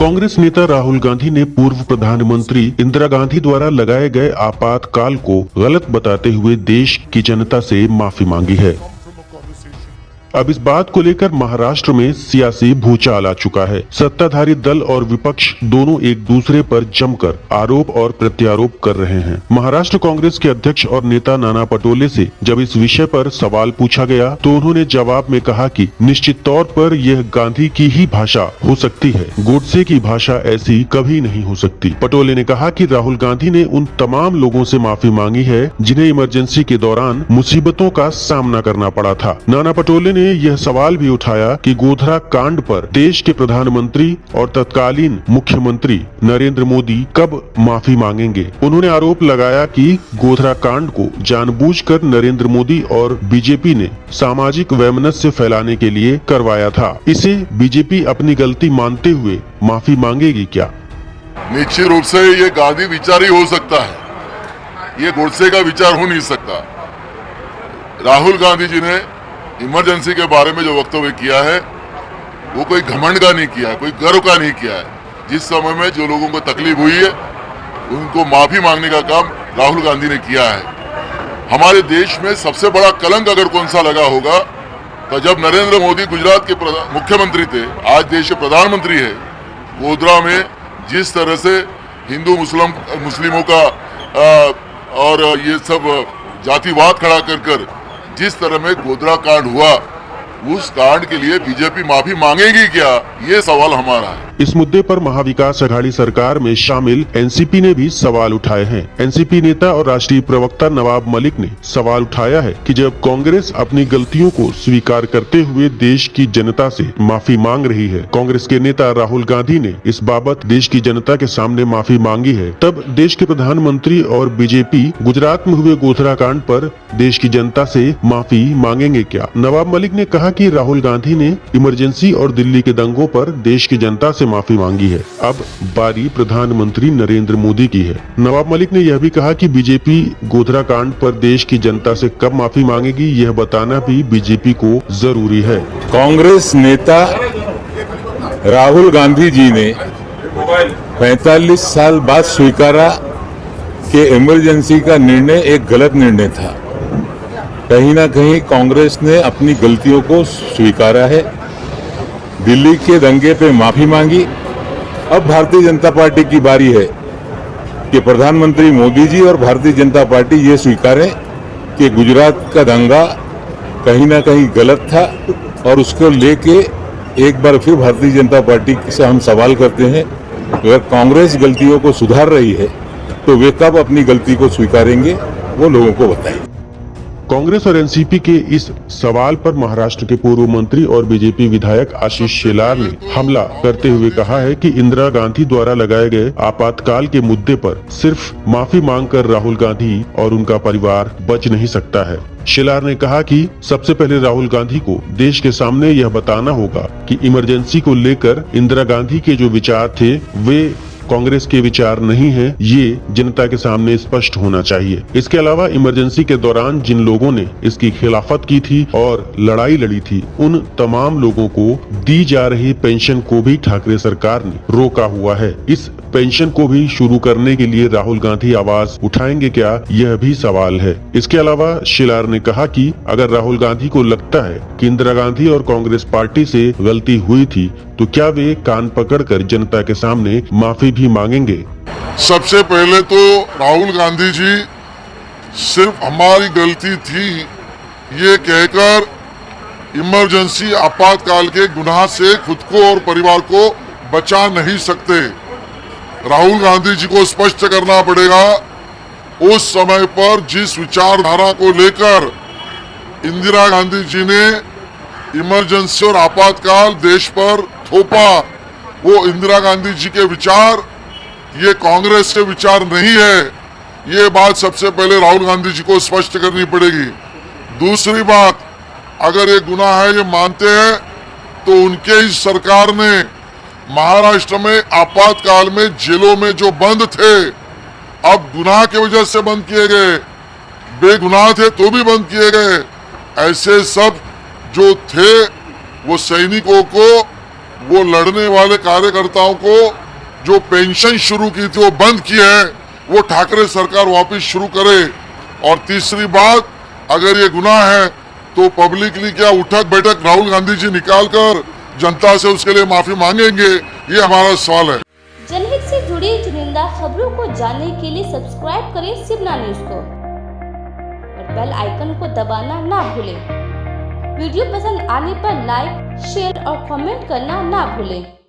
कांग्रेस नेता राहुल गांधी ने पूर्व प्रधानमंत्री इंदिरा गांधी द्वारा लगाए गए आपातकाल को गलत बताते हुए देश की जनता से माफी मांगी है। अब इस बात को लेकर महाराष्ट्र में सियासी भूचाल आ चुका है। सत्ताधारी दल और विपक्ष दोनों एक दूसरे पर जमकर आरोप और प्रत्यारोप कर रहे हैं। महाराष्ट्र कांग्रेस के अध्यक्ष और नेता नाना पटोले से जब इस विषय पर सवाल पूछा गया तो उन्होंने जवाब में कहा कि निश्चित तौर पर यह गांधी की ही भाषा हो सकती है, गोडसे की भाषा ऐसी कभी नहीं हो सकती। पटोले ने कहा कि राहुल गांधी ने उन तमाम लोगों से माफी मांगी है जिन्हें इमरजेंसी के दौरान मुसीबतों का सामना करना पड़ा था। नाना पटोले ने यह सवाल भी उठाया कि गोधरा कांड पर देश के प्रधानमंत्री और तत्कालीन मुख्यमंत्री नरेंद्र मोदी कब माफी मांगेंगे। उन्होंने आरोप लगाया कि गोधरा कांड को जानबूझकर नरेंद्र मोदी और बीजेपी ने सामाजिक वैमनस्य फैलाने के लिए करवाया था। इसे बीजेपी अपनी गलती मानते हुए माफी मांगेगी क्या? निश्चित रूप से ये गांधी विचार ही हो सकता है, ये गोडसे का विचार हो नहीं सकता। राहुल गांधी जी ने इमरजेंसी के बारे में जो वक्तव्य किया है वो कोई घमंड का नहीं किया है, कोई गर्व का नहीं किया है। जिस समय में जो लोगों को तकलीफ हुई है उनको माफी मांगने का काम राहुल गांधी ने किया है। हमारे देश में सबसे बड़ा कलंक अगर कौन सा लगा होगा तो जब नरेंद्र मोदी गुजरात के मुख्यमंत्री थे, आज देश के प्रधानमंत्री है, गोधरा में जिस तरह से हिंदू मुस्लिमों का और ये सब जातिवाद खड़ा कर जिस तरह में गोधरा कांड हुआ, उस कांड के लिए बीजेपी माफी मांगेगी क्या, ये सवाल हमारा है। इस मुद्दे पर महाविकास अघाड़ी सरकार में शामिल एनसीपी ने भी सवाल उठाए हैं। एनसीपी नेता और राष्ट्रीय प्रवक्ता नवाब मलिक ने सवाल उठाया है कि जब कांग्रेस अपनी गलतियों को स्वीकार करते हुए देश की जनता से माफी मांग रही है, कांग्रेस के नेता राहुल गांधी ने इस बाबत देश की जनता के सामने माफी मांगी है, तब देश के प्रधानमंत्री और बीजेपी गुजरात में हुए गोधरा कांड पर देश की जनता से माफी मांगेंगे क्या? नवाब मलिक ने कहा कि राहुल गांधी ने इमरजेंसी और दिल्ली के दंगों पर देश की जनता से माफी मांगी है, अब बारी प्रधानमंत्री नरेंद्र मोदी की है। नवाब मलिक ने यह भी कहा कि बीजेपी गोधरा कांड पर देश की जनता से कब माफी मांगेगी, यह बताना भी बीजेपी को जरूरी है। कांग्रेस नेता राहुल गांधी जी ने 45 साल बाद स्वीकारा कि इमरजेंसी का निर्णय एक गलत निर्णय था। कहीं ना कहीं कांग्रेस ने अपनी गलतियों को स्वीकारा है, दिल्ली के दंगे पे माफी मांगी। अब भारतीय जनता पार्टी की बारी है कि प्रधानमंत्री मोदी जी और भारतीय जनता पार्टी ये स्वीकारें कि गुजरात का दंगा कहीं ना कहीं गलत था और उसको लेके एक बार फिर भारतीय जनता पार्टी से हम सवाल करते हैं, अगर कांग्रेस गलतियों को सुधार रही है तो वे कब अपनी गलती को स्वीकारेंगे, वो लोगों को बताएं। कांग्रेस और एनसीपी के इस सवाल पर महाराष्ट्र के पूर्व मंत्री और बीजेपी विधायक आशीष शेलार ने हमला करते हुए कहा है कि इंदिरा गांधी द्वारा लगाए गए आपातकाल के मुद्दे पर सिर्फ माफी मांगकर राहुल गांधी और उनका परिवार बच नहीं सकता है। शेलार ने कहा कि सबसे पहले राहुल गांधी को देश के सामने यह बताना होगा कि इमरजेंसी को लेकर इंदिरा गांधी के जो विचार थे वे कांग्रेस के विचार नहीं है, ये जनता के सामने स्पष्ट होना चाहिए। इसके अलावा इमरजेंसी के दौरान जिन लोगों ने इसकी खिलाफत की थी और लड़ाई लड़ी थी, उन तमाम लोगों को दी जा रही पेंशन को भी ठाकरे सरकार ने रोका हुआ है। इस पेंशन को भी शुरू करने के लिए राहुल गांधी आवाज उठाएंगे क्या, यह भी सवाल है। इसके अलावा शेलार ने कहा कि अगर राहुल गांधी को लगता है कि इंदिरा गांधी और कांग्रेस पार्टी से गलती हुई थी तो क्या वे कान पकड़कर जनता के सामने माफी भी मांगेंगे? सबसे पहले तो राहुल गांधी जी सिर्फ हमारी गलती थी ये कहकर इमरजेंसी आपातकाल के गुनाह से खुद को और परिवार को बचा नहीं सकते। राहुल गांधी जी को स्पष्ट करना पड़ेगा उस समय पर जिस विचारधारा को लेकर इंदिरा गांधी जी ने इमरजेंसी और आपातकाल देश पर थोपा, वो इंदिरा गांधी जी के विचार, ये कांग्रेस के विचार नहीं है। ये बात सबसे पहले राहुल गांधी जी को स्पष्ट करनी पड़ेगी। दूसरी बात, अगर ये गुनाह है ये मानते हैं तो उनके ही सरकार ने महाराष्ट्र में आपातकाल में जेलों में जो बंद थे, अब गुनाह की वजह से बंद किए गए, बेगुनाह थे तो भी बंद किए गए। ऐसे सब जो थे वो सैनिकों को वो लड़ने वाले कार्यकर्ताओं को जो पेंशन शुरू की थी वो बंद की है, वो ठाकरे सरकार वापस शुरू करे। और तीसरी बात, अगर ये गुनाह है तो पब्लिकली क्या उठक बैठक राहुल गांधी जी निकाल कर जनता से उसके लिए माफी मांगेंगे, ये हमारा सवाल है। जनहित से जुड़ी चुनिंदा खबरों को जानने के लिए सब्सक्राइब करें शिवना न्यूज को और बेल आइकन को दबाना ना भूलें। वीडियो पसंद आने पर लाइक, शेयर और कमेंट करना ना भूलें।